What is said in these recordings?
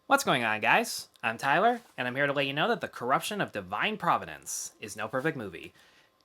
What's going on, guys? I'm Tyler, and I'm here to let you know that The Corruption of Divine Providence is no perfect movie.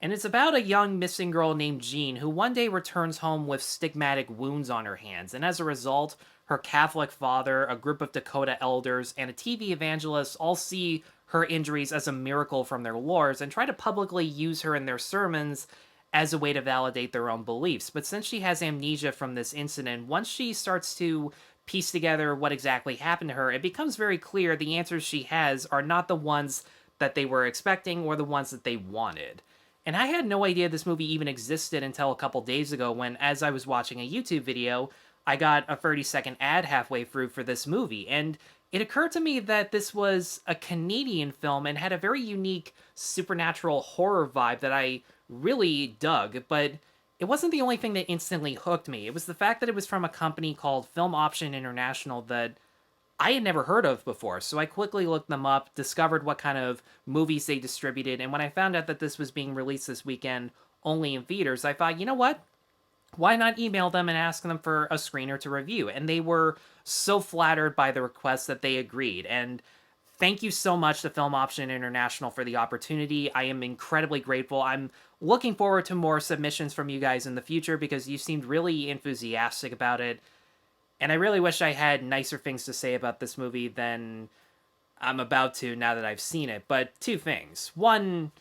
And it's about a young missing girl named Jeanne who one day returns home with stigmatic wounds on her hands, and as a result, her Catholic father, a group of Dakota elders, and a TV evangelist all see her injuries as a miracle from their lords and try to publicly use her in their sermons as a way to validate their own beliefs. But since she has amnesia from this incident, once she starts to piece together what exactly happened to her, it becomes very clear the answers she has are not the ones that they were expecting or the ones that they wanted. And I had no idea this movie even existed until a couple days ago when, as I was watching a YouTube video, I got a 30-second ad halfway through for this movie. And it occurred to me that this was a Canadian film and had a very unique supernatural horror vibe that I really dug, but it wasn't the only thing that instantly hooked me. It was the fact that it was from a company called Film Option International that I had never heard of before. So I quickly looked them up, discovered what kind of movies they distributed, and when I found out that this was being released this weekend only in theaters, I thought, you know what? Why not email them and ask them for a screener to review? And they were so flattered by the request that they agreed. And thank you so much to Film Option International for the opportunity. I am incredibly grateful. I'm looking forward to more submissions from you guys in the future because you seemed really enthusiastic about it. And I really wish I had nicer things to say about this movie than I'm about to now that I've seen it. But two things. One,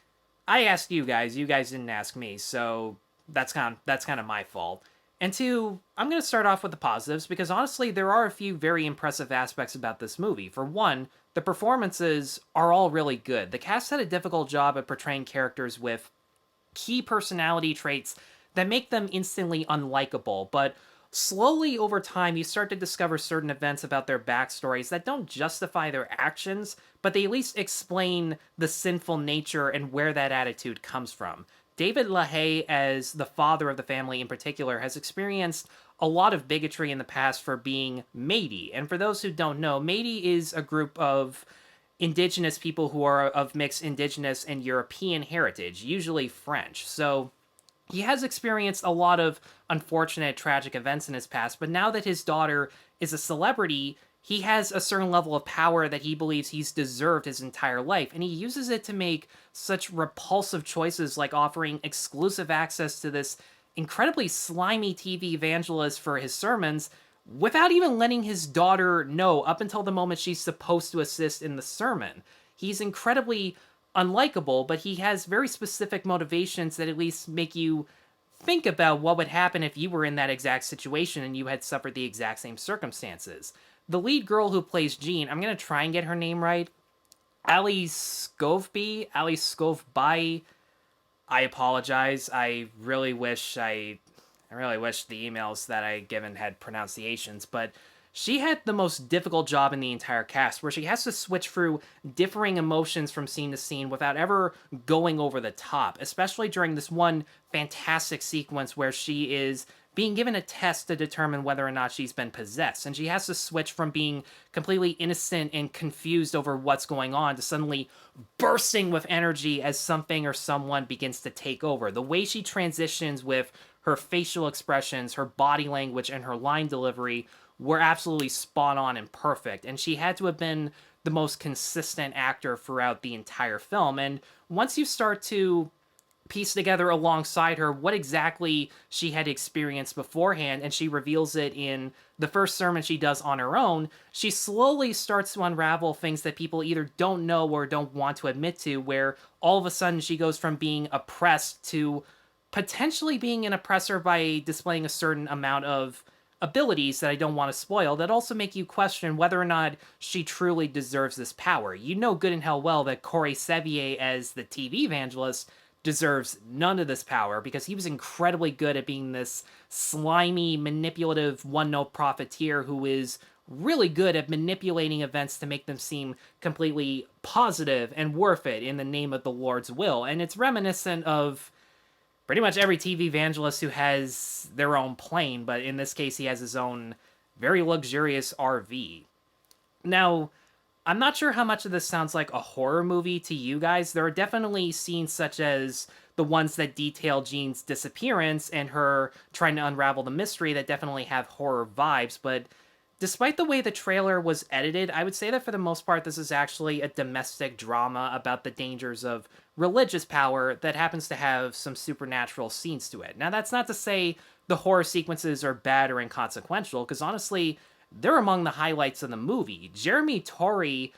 I asked you guys didn't ask me, so that's kind of my fault. And two, I'm going to start off with the positives because honestly, there are a few very impressive aspects about this movie. For one, the performances are all really good. The cast had a difficult job at portraying characters with key personality traits that make them instantly unlikable, but slowly over time you start to discover certain events about their backstories that don't justify their actions, but they at least explain the sinful nature and where that attitude comes from. David LaHaye, as the father of the family in particular, has experienced a lot of bigotry in the past for being Métis. And for those who don't know, Métis is a group of indigenous people who are of mixed indigenous and European heritage, usually French. So he has experienced a lot of unfortunate, tragic events in his past, but now that his daughter is a celebrity, he has a certain level of power that he believes he's deserved his entire life, and he uses it to make such repulsive choices like offering exclusive access to this incredibly slimy TV evangelist for his sermons without even letting his daughter know up until the moment she's supposed to assist in the sermon. He's incredibly unlikable, but he has very specific motivations that at least make you think about what would happen if you were in that exact situation and you had suffered the exact same circumstances. The lead girl who plays Jeanne, I'm going to try and get her name right. Skobye. I apologize. I really wish the emails that I given had pronunciations, but she had the most difficult job in the entire cast, where she has to switch through differing emotions from scene to scene without ever going over the top, especially during this one fantastic sequence where she is being given a test to determine whether or not she's been possessed. And she has to switch from being completely innocent and confused over what's going on to suddenly bursting with energy as something or someone begins to take over. The way she transitions with her facial expressions, her body language, and her line delivery were absolutely spot on and perfect. And she had to have been the most consistent actor throughout the entire film. And once you start to piece together alongside her what exactly she had experienced beforehand, and she reveals it in the first sermon she does on her own, she slowly starts to unravel things that people either don't know or don't want to admit to, where all of a sudden she goes from being oppressed to potentially being an oppressor by displaying a certain amount of abilities that I don't want to spoil that also make you question whether or not she truly deserves this power. You know good and hell well that Sevier, as the TV evangelist, deserves none of this power because he was incredibly good at being this slimy, manipulative, one-note profiteer who is really good at manipulating events to make them seem completely positive and worth it in the name of the Lord's will. And it's reminiscent of pretty much every TV evangelist who has their own plane, but in this case, he has his own very luxurious RV. Now, I'm not sure how much of this sounds like a horror movie to you guys. There are definitely scenes such as the ones that detail Jeanne's disappearance and her trying to unravel the mystery that definitely have horror vibes, but Despite the way the trailer was edited, I would say that for the most part, this is actually a domestic drama about the dangers of religious power that happens to have some supernatural scenes to it. Now, that's not to say the horror sequences are bad or inconsequential, because honestly, they're among the highlights of the movie. Jeremy Torrie,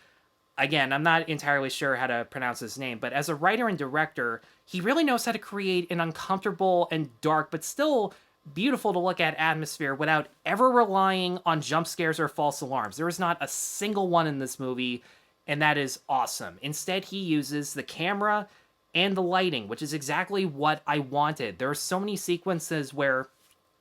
again, I'm not entirely sure how to pronounce his name, but as a writer and director, he really knows how to create an uncomfortable and dark, but still beautiful to look at atmosphere without ever relying on jump scares or false alarms. There is not a single one in this movie, and that is awesome. Instead, he uses the camera and the lighting, which is exactly what I wanted. There are so many sequences where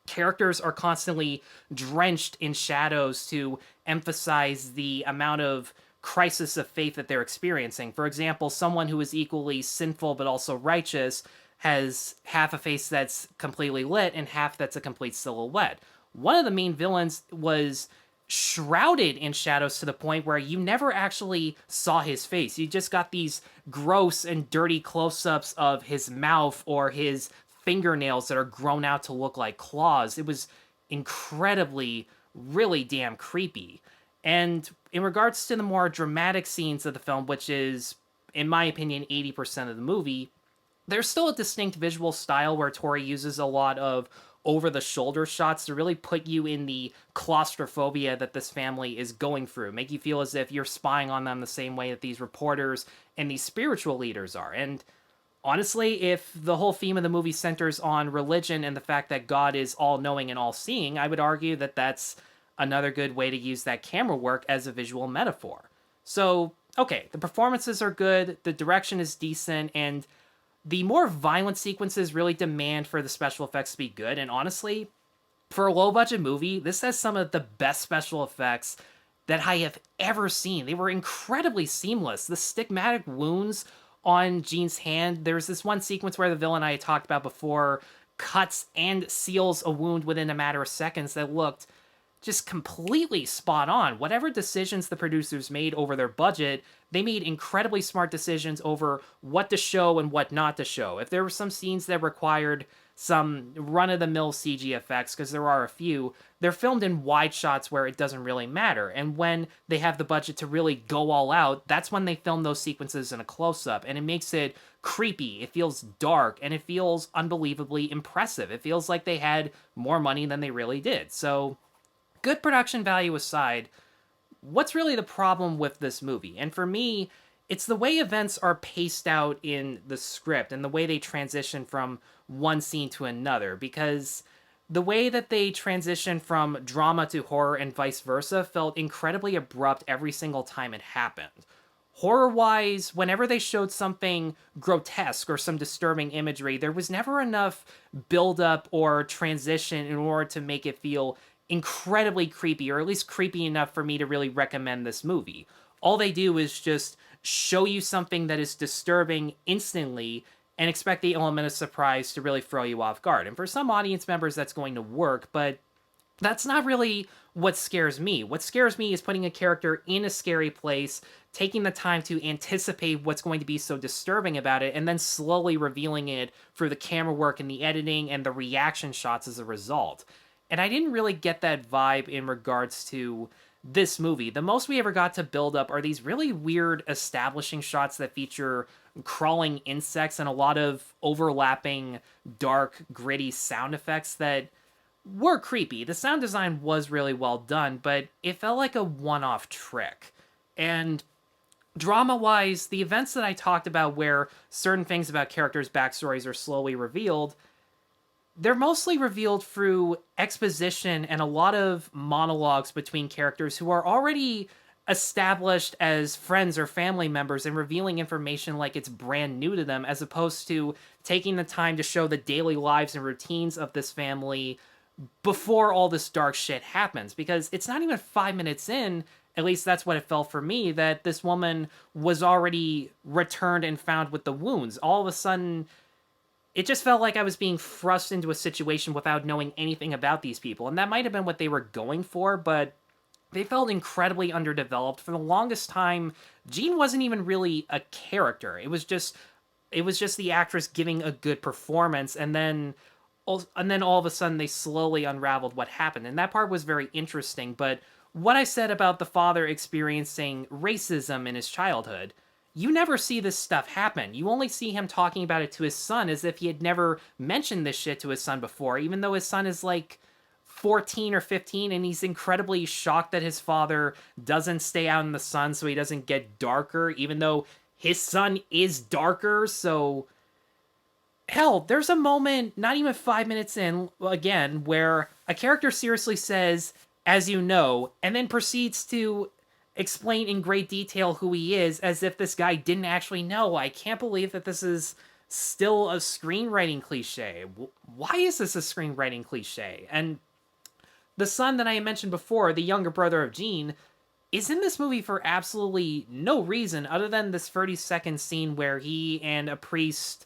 characters are constantly drenched in shadows to emphasize the amount of crisis of faith that they're experiencing. For example, someone who is equally sinful but also righteous has half a face that's completely lit and half that's a complete silhouette. One of the main villains was shrouded in shadows to the point where you never actually saw his face. You just got these gross and dirty close-ups of his mouth or his fingernails that are grown out to look like claws. It was incredibly, really damn creepy. And in regards to the more dramatic scenes of the film, which is, in my opinion, 80% of the movie, there's still a distinct visual style where Torrie uses a lot of over-the-shoulder shots to really put you in the claustrophobia that this family is going through, make you feel as if you're spying on them the same way that these reporters and these spiritual leaders are. And honestly, if the whole theme of the movie centers on religion and the fact that God is all-knowing and all-seeing, I would argue that that's another good way to use that camera work as a visual metaphor. So, okay, the performances are good, the direction is decent, and the more violent sequences really demand for the special effects to be good. And honestly, for a low-budget movie, this has some of the best special effects that I have ever seen. They were incredibly seamless. The stigmatic wounds on Jeanne's hand, there's this one sequence where the villain I had talked about before cuts and seals a wound within a matter of seconds that looked just completely spot on. Whatever decisions the producers made over their budget, they made incredibly smart decisions over what to show and what not to show. If there were some scenes that required some run-of-the-mill CG effects, because there are a few, they're filmed in wide shots where it doesn't really matter. And when they have the budget to really go all out, that's when they film those sequences in a close-up. And it makes it creepy, it feels dark, and it feels unbelievably impressive. It feels like they had more money than they really did. So, good production value aside, what's really the problem with this movie? And for me, it's the way events are paced out in the script and the way they transition from one scene to another, because the way that they transition from drama to horror and vice versa felt incredibly abrupt every single time it happened. Horror-wise, whenever they showed something grotesque or some disturbing imagery, there was never enough build-up or transition in order to make it feel incredibly creepy, or at least creepy enough for me to really recommend this movie. All they do is just show you something that is disturbing instantly and expect the element of surprise to really throw you off guard. And for some audience members, that's going to work, but that's not really what scares me. What scares me is putting a character in a scary place, taking the time to anticipate what's going to be so disturbing about it, and then slowly revealing it through the camera work and the editing and the reaction shots as a result. And I didn't really get that vibe in regards to this movie. The most we ever got to build up are these really weird establishing shots that feature crawling insects and a lot of overlapping, dark, gritty sound effects that were creepy. The sound design was really well done, but it felt like a one-off trick. And drama-wise, the events that I talked about where certain things about characters' backstories are slowly revealed, they're mostly revealed through exposition and a lot of monologues between characters who are already established as friends or family members and revealing information like it's brand new to them, as opposed to taking the time to show the daily lives and routines of this family before all this dark shit happens. Because it's not even 5 minutes in, at least that's what it felt for me, that this woman was already returned and found with the wounds. All of a sudden, it just felt like I was being thrust into a situation without knowing anything about these people. And that might have been what they were going for, but they felt incredibly underdeveloped. For the longest time, Jeanne wasn't even really a character. It was just the actress giving a good performance, and then all of a sudden they slowly unraveled what happened. And that part was very interesting, but what I said about the father experiencing racism in his childhood, you never see this stuff happen. You only see him talking about it to his son as if he had never mentioned this shit to his son before, even though his son is like 14 or 15 and he's incredibly shocked that his father doesn't stay out in the sun so he doesn't get darker, even though his son is darker. So hell, there's a moment not even 5 minutes in, again, where a character seriously says, as you know, and then proceeds to explain in great detail who he is as if this guy didn't actually know. I can't believe that this is still a screenwriting cliche. Why is this a screenwriting cliche? And the son that I mentioned before, the younger brother of Jeanne, is in this movie for absolutely no reason other than this 30-second scene where he and a priest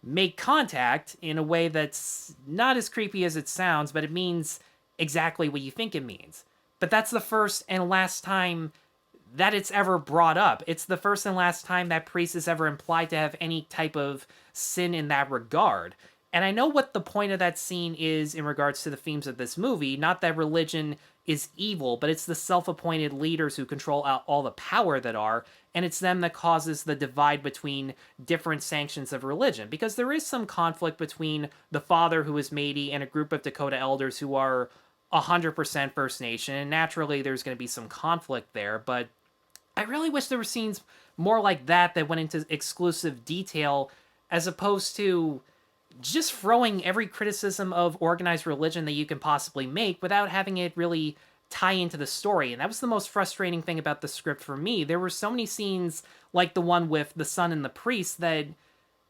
make contact in a way that's not as creepy as it sounds, but it means exactly what you think it means. But that's the first and last time that it's ever brought up. It's the first and last time that priest is ever implied to have any type of sin in that regard. And I know what the point of that scene is in regards to the themes of this movie, not that religion is evil, but it's the self-appointed leaders who control all the power that are, and it's them that causes the divide between different sanctions of religion. Because there is some conflict between the father, who is Métis, and a group of Dakota elders who are 100% First Nation, and naturally there's going to be some conflict there, but I really wish there were scenes more like that went into exclusive detail, as opposed to just throwing every criticism of organized religion that you can possibly make without having it really tie into the story. And that was the most frustrating thing about the script for me. There were so many scenes like the one with the son and the priest that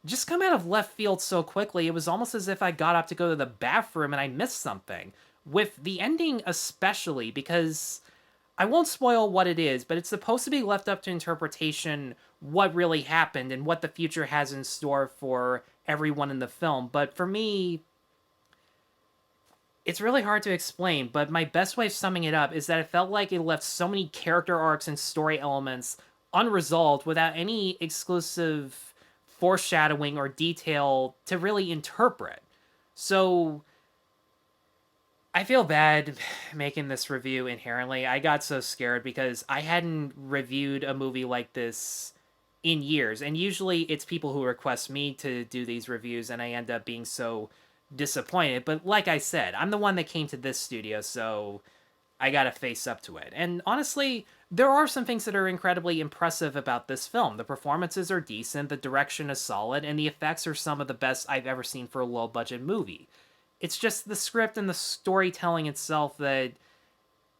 just come out of left field so quickly. It was almost as if I got up to go to the bathroom and I missed something. With the ending especially, because I won't spoil what it is, but it's supposed to be left up to interpretation what really happened and what the future has in store for everyone in the film. But for me, it's really hard to explain, but my best way of summing it up is that it felt like it left so many character arcs and story elements unresolved without any exclusive foreshadowing or detail to really interpret. So I feel bad making this review inherently. I got so scared because I hadn't reviewed a movie like this in years. And usually it's people who request me to do these reviews and I end up being so disappointed. But like I said, I'm the one that came to this studio, so I gotta face up to it. And honestly, there are some things that are incredibly impressive about this film. The performances are decent, the direction is solid, and the effects are some of the best I've ever seen for a low-budget movie. It's just the script and the storytelling itself that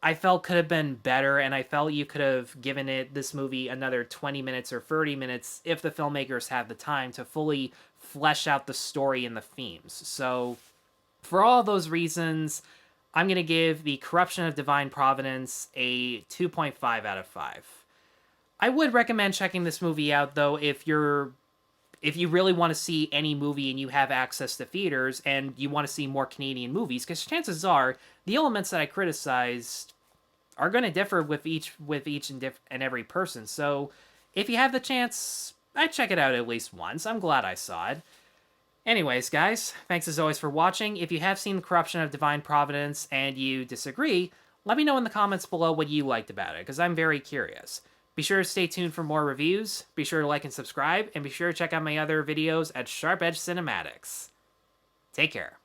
I felt could have been better, and I felt you could have given this movie another 20 minutes or 30 minutes if the filmmakers had the time to fully flesh out the story and the themes. So, for all those reasons, I'm going to give The Corruption of Divine Providence a 2.5 out of 5. I would recommend checking this movie out, though, if you really want to see any movie and you have access to theaters and you want to see more Canadian movies, because chances are the elements that I criticized are going to differ with each and every person. So if you have the chance, I'd check it out at least once. I'm glad I saw it. Anyways, guys, thanks as always for watching. If you have seen The Corruption of Divine Providence and you disagree, let me know in the comments below what you liked about it, because I'm very curious. Be sure to stay tuned for more reviews, be sure to like and subscribe, and be sure to check out my other videos at Sharp Edge Cinematics. Take care.